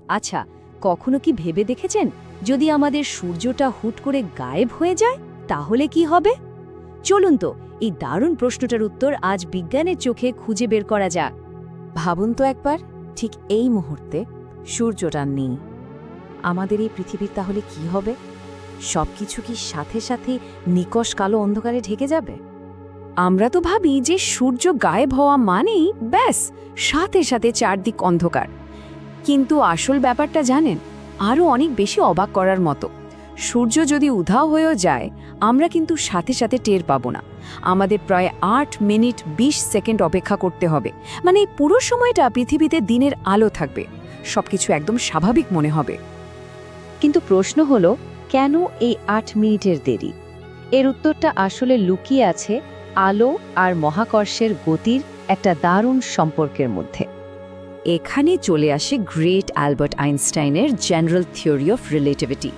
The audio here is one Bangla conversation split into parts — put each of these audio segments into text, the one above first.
আচ্ছা, কখনো কি ভেবে দেখেছেন যদি আমাদের সূর্যটা হুট করে গায়েব হয়ে যায় তাহলে কি হবে? চলুন তো এই দারুণ প্রশ্নটার উত্তর আজ বিজ্ঞানের চোখে খুঁজে বের করা যাক। ভাবুন তো একবার, ঠিক এই মুহূর্তে সূর্যটা নেই, আমাদের এই পৃথিবীর তাহলে কি হবে? সবকিছু কি সাথে সাথে নিকষ কালো অন্ধকারে ঢেকে যাবে? আমরা তো ভাবি যে সূর্য গায়েব হওয়া মানেই ব্যাস সাথে সাথে চারদিক অন্ধকার, কিন্তু আসল ব্যাপারটা জানেন, আরও অনেক বেশি অবাক করার মতো। সূর্য যদি উধাও হয়েও যায় আমরা কিন্তু সাথে সাথে টের পাবো না। আমাদের প্রায় 8 মিনিট 20 সেকেন্ড অপেক্ষা করতে হবে। মানে এই পুরো সময়টা পৃথিবীতে দিনের আলো থাকবে, সবকিছু একদম স্বাভাবিক মনে হবে। কিন্তু প্রশ্ন হলো, কেন এই 8 মিনিটের দেরি? এর উত্তরটা আসলে লুকিয়ে আছে আলো আর মহাকর্ষের গতির একটা দারুণ সম্পর্কের মধ্যে। এখানে চলে আসে গ্রেট অ্যালবার্ট আইনস্টাইনের জেনারেল থিওরি অফ রিলেটিভিটি।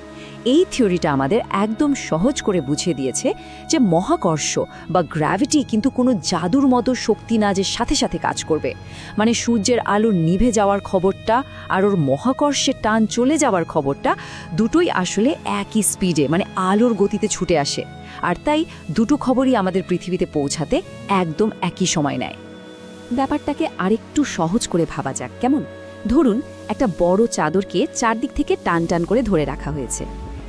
এই থিওরিটা আমাদের একদম সহজ করে বুঝিয়ে দিয়েছে যে মহাকর্ষ বা গ্র্যাভিটি কিন্তু কোনো জাদুর মতো শক্তি না যে সাথে সাথে কাজ করবে। মানে সূর্যের আলো নিভে যাওয়ার খবরটা আর ওর মহাকর্ষের টান চলে যাওয়ার খবরটা দুটোই আসলে একই স্পিডে, মানে আলোর গতিতে ছুটে আসে। আর তাই দুটো খবরই আমাদের পৃথিবীতে পৌঁছাতে একদম একই সময় নেয়। ব্যাপারটাকে আরেকটু সহজ করে ভাবা যাক, কেমন? ধরুন একটা বড় চাদরকে চারদিক থেকে টান টান করে ধরে রাখা হয়েছে।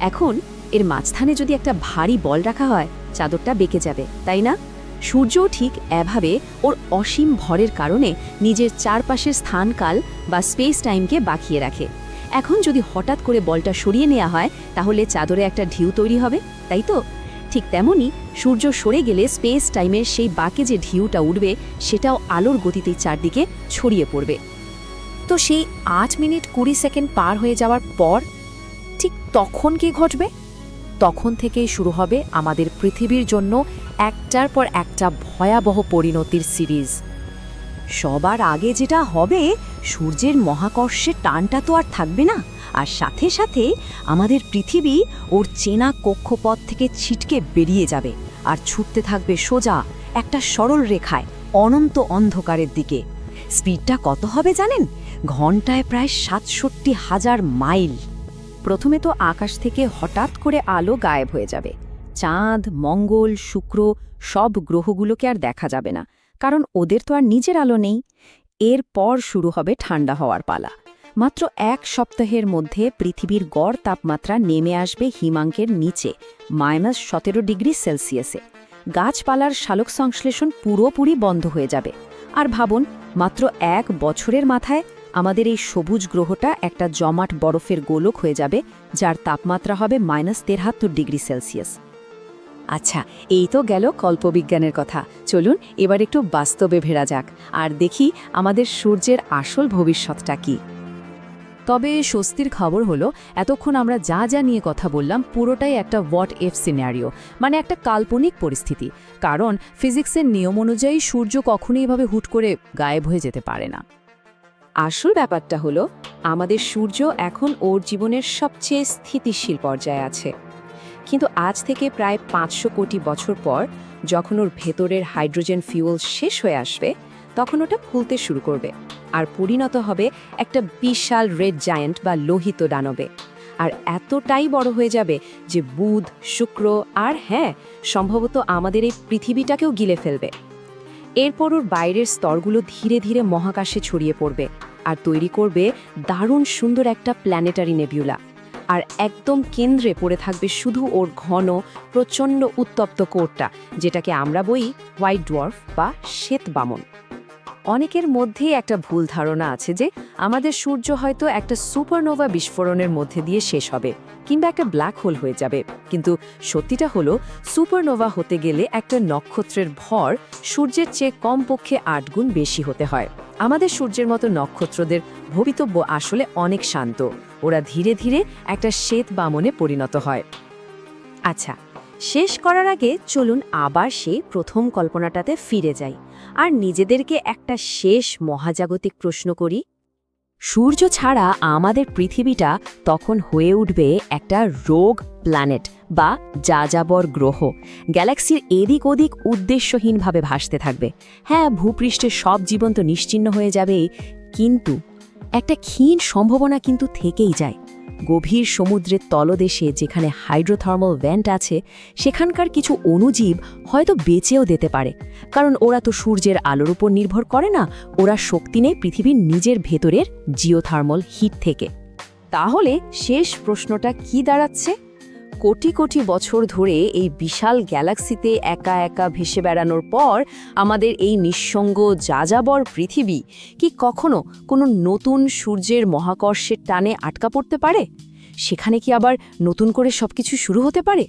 এখন এর মাঝখানে যদি একটা ভারী বল রাখা হয় চাদরটা বেঁকে যাবে, তাই না? সূর্যও ঠিক এভাবে ওর অসীম ভরের কারণে নিজের চারপাশের স্থানকাল বা স্পেস টাইমকে বাঁকিয়ে রাখে। এখন যদি হঠাৎ করে বলটা সরিয়ে নেওয়া হয় তাহলে চাদরে একটা ঢিউ তৈরি হবে, তাই তো? ঠিক তেমনি সূর্য সরে গেলে স্পেস টাইমের সেই বাঁকে যে ঢিউটা উঠবে সেটাও আলোর গতিতে চারদিকে ছড়িয়ে পড়বে। তো সেই 8 মিনিট 20 সেকেন্ড পার হয়ে যাওয়ার পর ঠিক তখন কি ঘটবে? তখন থেকেই শুরু হবে আমাদের পৃথিবীর জন্য একটার পর একটা ভয়াবহ পরিণতির সিরিজ। সবার আগে যেটা হবে, সূর্যের মহাকর্ষের টানটা তো আর থাকবে না, আর সাথে সাথে আমাদের পৃথিবী ওর চেনা কক্ষপথ থেকে ছিটকে বেরিয়ে যাবে আর ছুটতে থাকবে সোজা একটা সরল রেখায় অনন্ত অন্ধকারের দিকে। স্পিডটা কত হবে জানেন? ঘন্টায় প্রায় ৬৭,০০০ মাইল। প্রথমে তো আকাশ থেকে হঠাৎ করে আলো গায়েব হয়ে যাবে। চাঁদ, মঙ্গল, শুক্র সব গ্রহগুলোকে আর দেখা যাবে না, কারণ ওদের তো আর নিজের আলো নেই। এরপর শুরু হবে ঠান্ডা হওয়ার পালা। মাত্র 1 সপ্তাহের মধ্যে পৃথিবীর গড় তাপমাত্রা নেমে আসবে হিমাঙ্কের নিচে -17 ডিগ্রি সেলসিয়াসে। গাছপালার সালোক সংশ্লেষণ পুরোপুরি বন্ধ হয়ে যাবে। আর ভাবুন, মাত্র 1 বছরের মাথায় আমাদের এই সবুজ গ্রহটা একটা জমাট বরফের গোলক হয়ে যাবে, যার তাপমাত্রা হবে -73 ডিগ্রি সেলসিয়াস। আচ্ছা, এই তো গেল কল্পবিজ্ঞানের কথা। চলুন এবার একটু বাস্তবে ভেড়া যাক আর দেখি আমাদের সূর্যের আসল ভবিষ্যৎটা কি। তবে স্বস্তির খবর হলো, এতক্ষণ আমরা যা যা নিয়ে কথা বললাম পুরোটাই একটা হোয়াট ইফ সিনারিও, মানে একটা কাল্পনিক পরিস্থিতি। কারণ ফিজিক্সের নিয়ম অনুযায়ী সূর্য কখনোই এভাবে হুট করে গায়েব হয়ে যেতে পারে না। আসল ব্যাপারটা হলো, আমাদের সূর্য এখন ওর জীবনের সবচেয়ে স্থিতিশীল পর্যায়ে আছে। কিন্তু আজ থেকে প্রায় 500 কোটি বছর পর যখন ওর ভেতরের হাইড্রোজেন ফিউল শেষ হয়ে আসবে, তখন ওটা ফুলতে শুরু করবে আর পরিণত হবে একটা বিশাল রেড জায়ান্ট বা লোহিত দানবে। আর এতটাই বড় হয়ে যাবে যে বুধ, শুক্র আর হ্যাঁ, সম্ভবত আমাদের এই পৃথিবীটাকেও গিলে ফেলবে। এরপর ওর বাইরের স্তরগুলো ধীরে ধীরে মহাকাশে ছড়িয়ে পড়বে আর তৈরি করবে দারুণ সুন্দর একটা প্ল্যানেটারি নেবিউলা। আর একদম কেন্দ্রে পড়ে থাকবে শুধু ওর ঘন প্রচণ্ড উত্তপ্ত কোরটা, যেটাকে আমরা বলি হোয়াইট ডোয়ার্ফ বা শ্বেত বামন। অনেকের মধ্যে একটা ভুল ধারণা আছে যে আমাদের সূর্য হয়তো একটা সুপারনোভা বিস্ফোরণের মধ্যে দিয়ে শেষ হবে কিংবা একটা ব্ল্যাক হোল হয়ে যাবে। কিন্তু সত্যিটা হলো, সুপারনোভা হতে গেলে একটা নক্ষত্রের ভর সূর্যের চেয়ে কমপক্ষে 8 গুণ বেশি হতে হয়। আমাদের সূর্যের মতো নক্ষত্রদের ভবিতব্য আসলে অনেক শান্ত। ওরা ধীরে ধীরে একটা শ্বেত বামনে পরিণত হয়। আচ্ছা, শেষ করার আগে চলুন আবার সেই প্রথম কল্পনাটাতে ফিরে যাই আর নিজেদেরকে একটা শেষ মহাজাগতিক প্রশ্ন করি। সূর্য ছাড়া আমাদের পৃথিবীটা তখন হয়ে উঠবে একটা রোগ প্ল্যানেট বা যাযাবর গ্রহ। গ্যালাক্সির এদিক ওদিক উদ্দেশ্যহীনভাবে ভাসতে থাকবে। হ্যাঁ, ভূপৃষ্ঠের সব জীবন তো নিশ্চিহ্ন হয়ে যাবেই, কিন্তু একটা ক্ষীণ সম্ভাবনা কিন্তু থেকেই যায়। গভীর সমুদ্রের তলদেশে যেখানে হাইড্রোথার্মাল ভেন্ট আছে সেখানকার কিছু অণুজীব হয়তো বেঁচেও যেতে পারে, কারণ ওরা তো সূর্যের আলোর উপর নির্ভর করে না, ওরা শক্তি নেয় পৃথিবীর নিজের ভেতরের জিওথার্মাল হিট থেকে। তাহলে শেষ প্রশ্নটা কি দাঁড়াচ্ছে? কোটি কোটি বছর ধরে এই বিশাল গ্যালাক্সিতে একা একা ভেসে বেড়ানোর পর আমাদের এই নিঃসঙ্গ যাযাবর পৃথিবী কি কখনো কোনো নতুন সূর্যের মহাকর্ষের টানে আটকা পড়তে পারে? সেখানে কি আবার নতুন করে সবকিছু শুরু হতে পারে?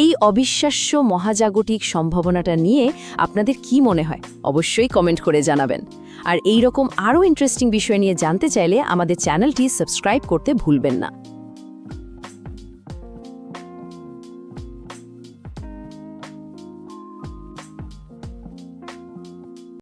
এই অবিশ্বাস্য মহাজাগতিক সম্ভাবনাটা নিয়ে আপনাদের কি মনে হয় অবশ্যই কমেন্ট করে জানাবেন। আর এই রকম আরও ইন্টারেস্টিং বিষয় নিয়ে জানতে চাইলে আমাদের চ্যানেলটি সাবস্ক্রাইব করতে ভুলবেন না।